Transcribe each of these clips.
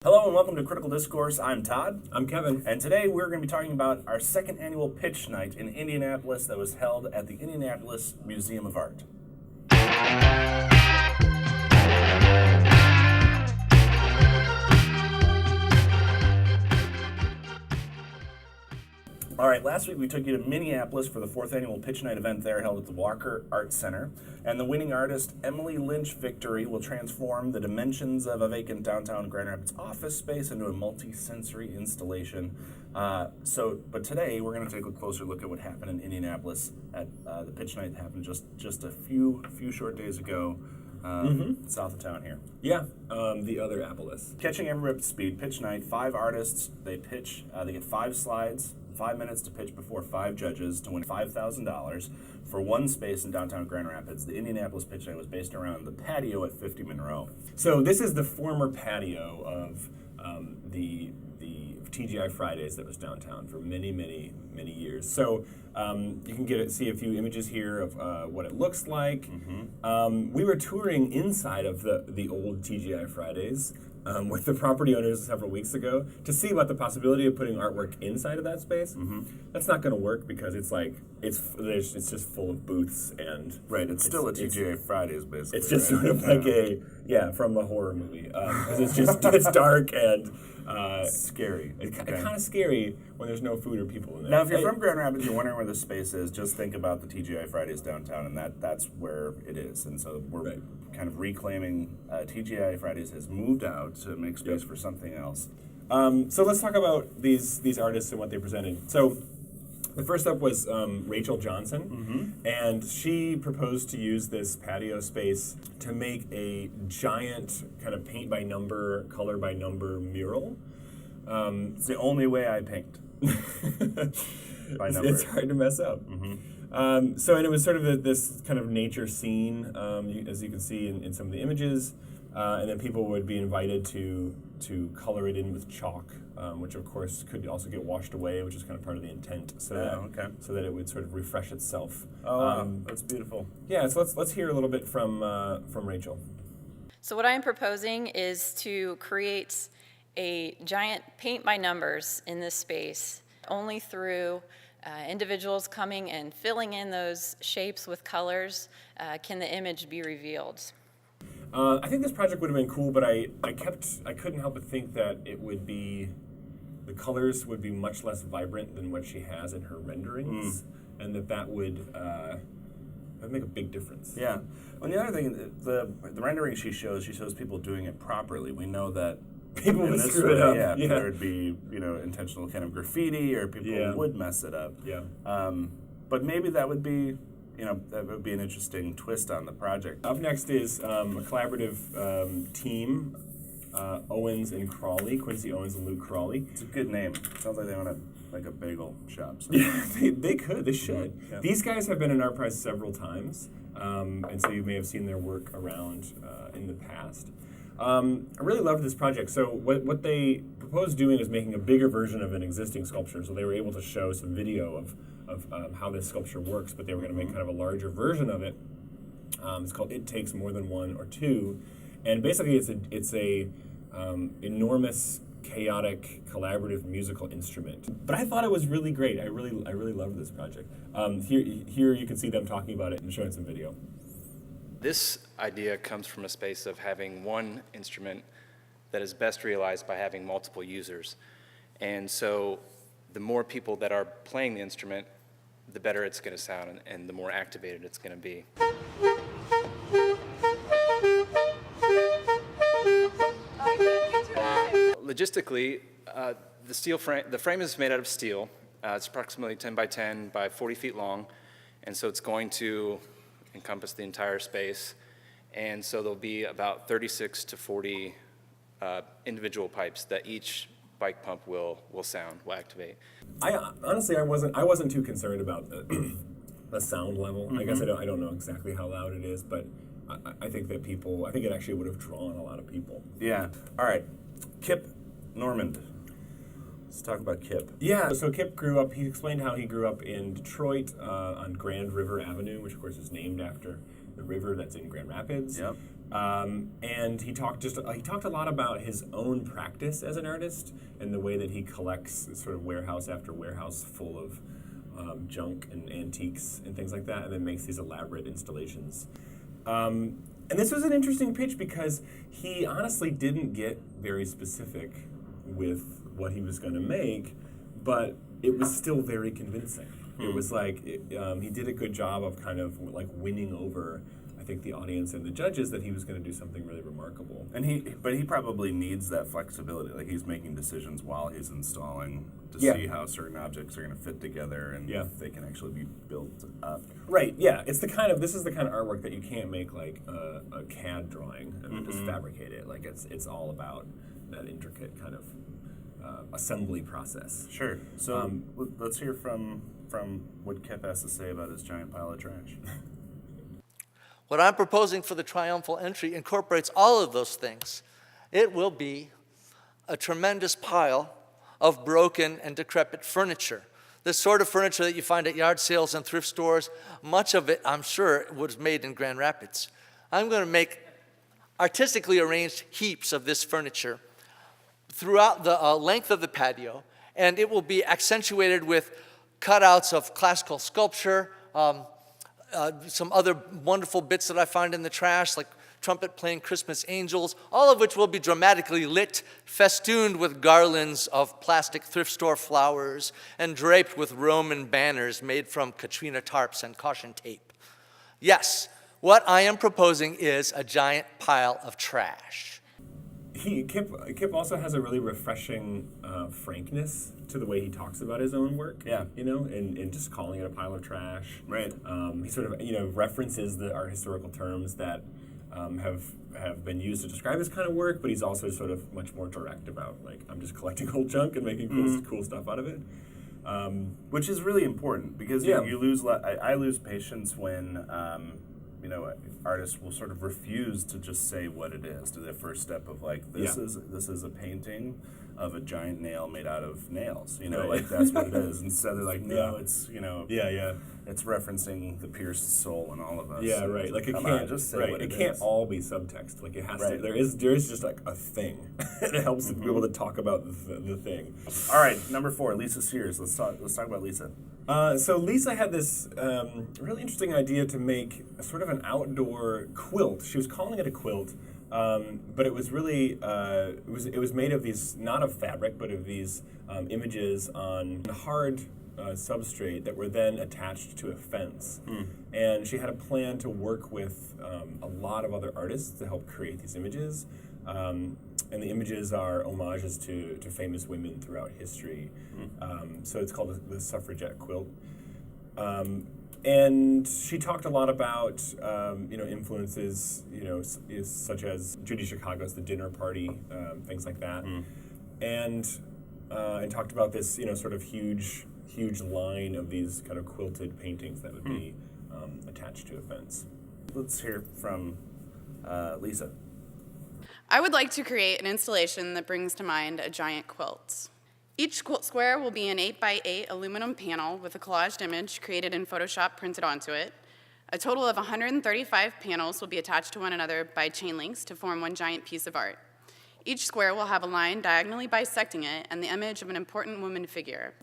Hello and welcome to Critical Discourse. I'm Todd. I'm Kevin. And today we're going to be talking about our second annual Pitch Night in Indianapolis that was held at the Indianapolis Museum of Art. All right, last week we took you to Minneapolis for the fourth annual Pitch Night event there held at the Walker Art Center. And the winning artist, Emily Lynch Victory, will transform the dimensions of a vacant downtown Grand Rapids office space into a multi-sensory installation. But today we're going to take a closer look at what happened in Indianapolis at the Pitch Night that happened just a few short days ago. South of town here. Yeah, the other Appalus. Catching everybody up to speed, Pitch Night, 5 artists, they pitch, they get 5 slides, 5 minutes to pitch before 5 judges to win $5,000 for one space in downtown Grand Rapids. The Indianapolis Pitch Night was based around the patio at 50 Monroe. So this is the former patio of the TGI Fridays that was downtown for many years. So you can see a few images here of what it looks like. We were touring inside of the old TGI Fridays with the property owners several weeks ago to see about the possibility of putting artwork inside of that space. That's not going to work because it's just full of booths and It's still a TGI Fridays basically. it's just sort of like from a horror movie because it's dark and scary. It's kind of scary when there's no food or people in there. Now, if you're from Grand Rapids, you're wondering where the space is, just think about the TGI Fridays downtown, and that's where it is. And so we're kind of reclaiming TGI Fridays has moved out to make space for something else. So let's talk about these artists and what they presented. So the first up was Rachel Johnson, and she proposed to use this patio space to make a giant kind of paint-by-number, color-by-number mural. It's the only way I paint. By number. It's hard to mess up. And it was sort of this kind of nature scene, as you can see in some of the images, and then people would be invited to color it in with chalk, which of course could also get washed away, which is kind of part of the intent, so that it would sort of refresh itself. That's beautiful. Yeah, so let's hear a little bit from Rachel. So what I'm proposing is to create a giant paint by numbers in this space, only through individuals coming and filling in those shapes with colors can the image be revealed. I think this project would have been cool, but I couldn't help but think that the colors would be much less vibrant than what she has in her renderings, and that would make a big difference. Yeah. Well, the other thing, the rendering she shows people doing it properly. We know that people would screw it up. Yeah, there would be intentional kind of graffiti, or people would mess it up. Yeah. But maybe that would be an interesting twist on the project. Up next is a collaborative team, Owens and Crawley, Quincy Owens and Luke Crawley. It's a good name. Sounds like they want a bagel shop. Yeah, they should. Yeah. These guys have been in ArtPrize several times, and so you may have seen their work around in the past. I really loved this project. So what they proposed doing is making a bigger version of an existing sculpture. So they were able to show some video of how this sculpture works, but they were going to make kind of a larger version of it. It's called It Takes More Than One or Two, and basically it's a enormous, chaotic, collaborative musical instrument. But I thought it was really great. I really loved this project. Here you can see them talking about it and showing some video. This idea comes from a space of having one instrument that is best realized by having multiple users. And so the more people that are playing the instrument, the better it's going to sound and the more activated it's going to be. Logistically, the frame is made out of steel. It's approximately 10 by 10 by 40 feet long, and so it's going to encompass the entire space. And so there'll be about 36 to 40 individual pipes that each bike pump will activate. I wasn't too concerned about the sound level. I guess I don't know exactly how loud it is, but I think it actually would have drawn a lot of people. Yeah. All right. Kip Normand. Let's talk about Kip. Yeah, so Kip he explained how he grew up in Detroit on Grand River Avenue, which of course is named after the river that's in Grand Rapids. Yep. And he talked a lot about his own practice as an artist and the way that he collects sort of warehouse after warehouse full of junk and antiques and things like that, and then makes these elaborate installations. And this was an interesting pitch because he honestly didn't get very specific with what he was going to make, but it was still very convincing. It was like he did a good job of kind of like winning over, I think, the audience and the judges that he was going to do something really remarkable. But he probably needs that flexibility. Like he's making decisions while he's installing to see how certain objects are going to fit together and if they can actually be built up. Right. Yeah. This is the kind of artwork that you can't make like a CAD drawing and then just fabricate it. Like it's all about that intricate kind of assembly process. Sure. So let's hear from what Kip has to say about his giant pile of trash. What I'm proposing for the triumphal entry incorporates all of those things. It will be a tremendous pile of broken and decrepit furniture. The sort of furniture that you find at yard sales and thrift stores, much of it, I'm sure, was made in Grand Rapids. I'm going to make artistically arranged heaps of this furniture throughout the length of the patio, and it will be accentuated with cutouts of classical sculpture, some other wonderful bits that I find in the trash, like trumpet-playing Christmas angels, all of which will be dramatically lit, festooned with garlands of plastic thrift store flowers, and draped with Roman banners made from Katrina tarps and caution tape. Yes, what I am proposing is a giant pile of trash. Kip also has a really refreshing frankness to the way he talks about his own work. Yeah. And just calling it a pile of trash. Right. He sort of references the art historical terms that have been used to describe his kind of work, but he's also sort of much more direct about like I'm just collecting old junk and making cool stuff out of it. Which is really important because you lose. I lose patience when artists will sort of refuse to just say what it is. Do the first step of like this is a painting of a giant nail made out of nails. Like that's what it is. Instead they're like, no, it's it's referencing the pierced soul in all of us. Yeah, right. Like it can't all be subtext. Like it has to. There is just like a thing. It helps to be able to talk about the thing. All right, number 4, Lisa Sears. Let's talk about Lisa. So Lisa had this really interesting idea to make a sort of an outdoor quilt. She was calling it a quilt, but it was really it was made of these, not of fabric, but of these images on hard substrate that were then attached to a fence. And she had a plan to work with a lot of other artists to help create these images. And the images are homages to famous women throughout history. So it's called the Suffragette Quilt. And she talked a lot about influences such as Judy Chicago's The Dinner Party, things like that, and talked about this sort of huge line of these kind of quilted paintings that would be attached to a fence. Let's hear from Lisa. I would like to create an installation that brings to mind a giant quilt. Each quilt square will be an 8x8 aluminum panel with a collaged image created in Photoshop printed onto it. A total of 135 panels will be attached to one another by chain links to form one giant piece of art. Each square will have a line diagonally bisecting it and the image of an important woman figure.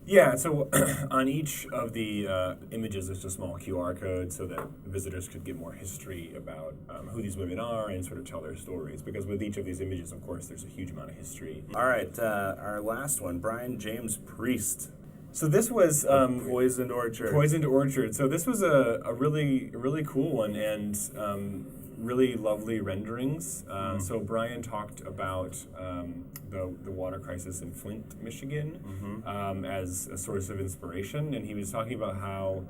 Yeah, so on each of the images, there's a small QR code so that visitors could get more history about who these women are and sort of tell their stories. Because with each of these images, of course, there's a huge amount of history. All right, our last one, Brian James Priest. So this was Poisoned Orchard. Poisoned Orchard. So this was a really cool one and really lovely renderings. So Brian talked about the water crisis in Flint, Michigan, as a source of inspiration, and he was talking about how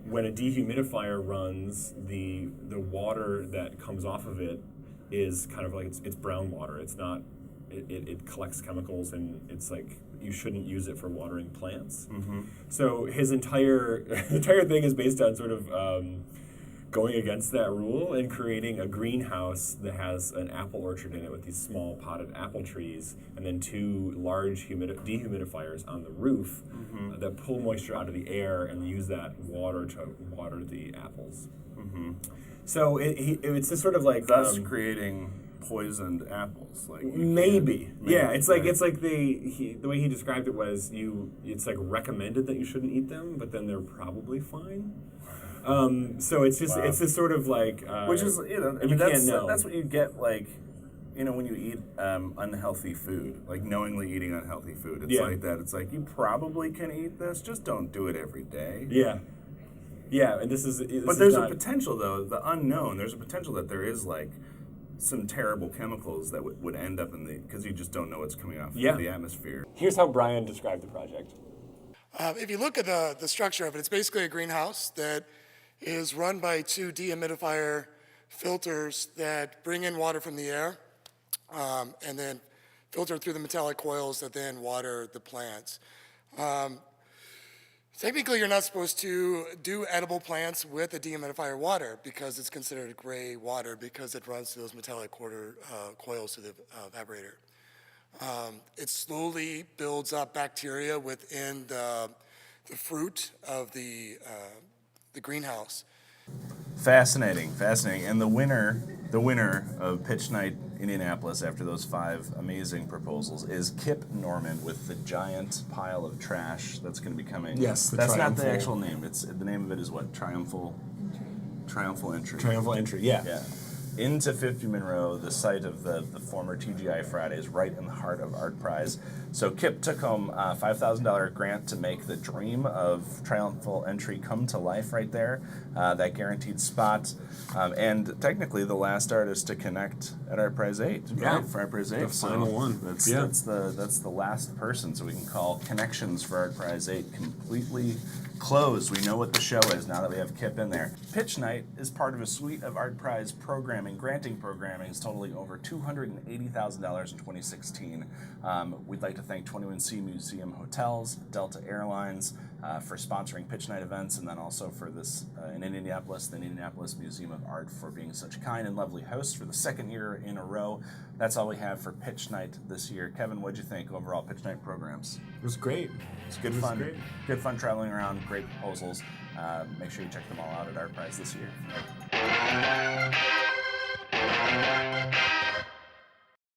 when a dehumidifier runs, the water that comes off of it is kind of like it's brown water. It's not. It collects chemicals, and it's like you shouldn't use it for watering plants. So his entire thing is based on sort of going against that rule and creating a greenhouse that has an apple orchard in it with these small potted apple trees, and then 2 large dehumidifiers on the roof that pull moisture out of the air and use that water to water the apples. So it's this sort of like Thus creating poisoned apples. Like maybe. Yeah. It's like right. the way he described it was it's like recommended that you shouldn't eat them, but then they're probably fine. So it's just it's this sort of like which is I mean that's what you get like when you eat unhealthy food, like knowingly eating unhealthy food. It's like that. It's like you probably can eat this, just don't do it every day. Yeah, and this but there's a potential though, the unknown. There's a potential that there is like some terrible chemicals that would end up because you just don't know what's coming off of the atmosphere. Here's how Brian described the project. If you look at the structure of it, it's basically a greenhouse that is run by 2 dehumidifier filters that bring in water from the air and then filter through the metallic coils that then water the plants. Technically, you're not supposed to do edible plants with a dehumidifier water because it's considered gray water because it runs through those metallic coils to the evaporator. It slowly builds up bacteria within the fruit of the greenhouse. Fascinating. And the winner of Pitch Night Indianapolis after those 5 amazing proposals is Kip Normand with the giant pile of trash that's going to be coming. Yes, that's not the actual name. It's the name of it is what? Triumphal Entry. Triumphal Entry. Yeah. Into 50 Monroe, the site of the former TGI Fridays, right in the heart of ArtPrize. So Kip took home a $5,000 grant to make the dream of Triumphal Entry come to life right there, that guaranteed spot, and technically the last artist to connect at ArtPrize 8, right? For ArtPrize 8. The final one. That's the last person, so we can call connections for ArtPrize 8 completely closed. We know what the show is now that we have Kip in there. Pitch Night is part of a suite of ArtPrize granting programming totaling over $280,000 in 2016. We'd like to thank 21C Museum Hotels, Delta Airlines for sponsoring Pitch Night events, and then also for this in Indianapolis, the Indianapolis Museum of Art for being such kind and lovely hosts for the 2nd year in a row. That's all we have for Pitch Night this year. Kevin, what'd you think overall Pitch Night programs? It was great. It's good fun. Good fun traveling around. Great proposals. Make sure you check them all out at ArtPrize this year.